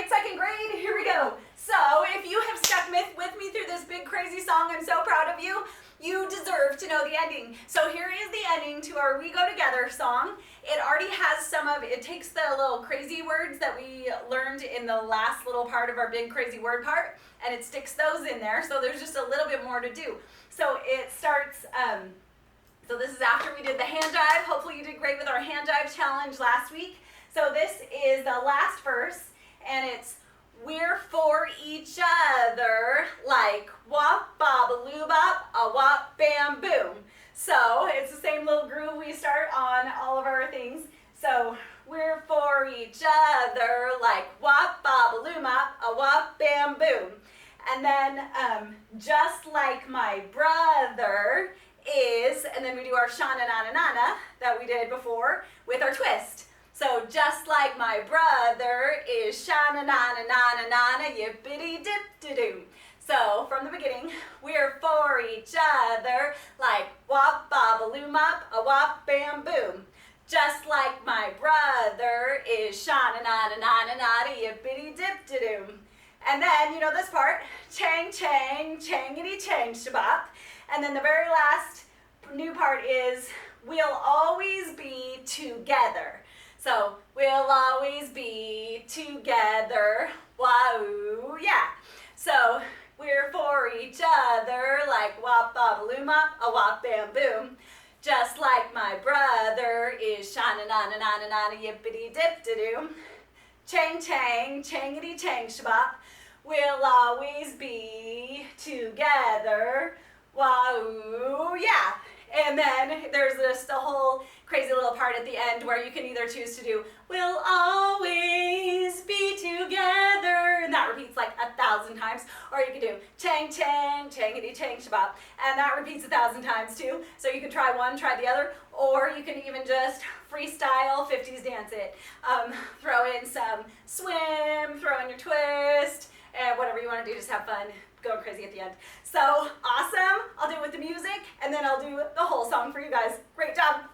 right, second grade, here we go. So if you have stuck with me through this big crazy song, I'm so proud of you. You deserve to know the ending. So here is the ending to our We Go Together song. It already has it takes the little crazy words that we learned in the last little part of our big crazy word part, and it sticks those in there, so there's just a little bit more to do. So it starts, so this is after we did the hand jive. Hopefully you did great with our hand jive challenge last week. So this is the last verse, and it's, we're for each other like wop, bop-a-loo bop, a wop, bam, boom. So it's the same little groove we start on all of our things. So we're for each other like wop, bop-a-loo bop, a wop, bam, boom. And then just like my brother is, and then we do our sha-na-na-na-na that we did before with our twist. So just like my brother is sha-na-na-na-na-na-na, yippity-dip-de-doo. So from the beginning, we're for each other like wop, bop-a-loo mop, a wop, bam, boom. Just like my brother is sha-na-na-na-na-na-na, yippity-dip-de-doo. And then, you know this part, chang, chang, changity, chang, shabop. And then the very last new part is, we'll always be together. So, we'll always be together, wow, yeah. So, we're for each other like wop, bop-a-loo mop, a wop, bam, boom. Just like my brother is sha-na-na-na-na-na-na, yippity-dip-de-doo. Chang, chang, changity, chang, shabop. We'll always be together, wow, yeah. And then there's just a whole crazy little part at the end where you can either choose to do, we'll always be together, and that repeats like 1,000 times, or you can do chang, chang, changity, chang, shabop, and that repeats 1,000 times too. So you can try one, try the other, or you can even just freestyle 50s dance it. Throw in some swim, throw in your twist, and whatever you want to do, just have fun. Going crazy at the end. So awesome. I'll do it with the music, and then I'll do the whole song for you guys. Great job.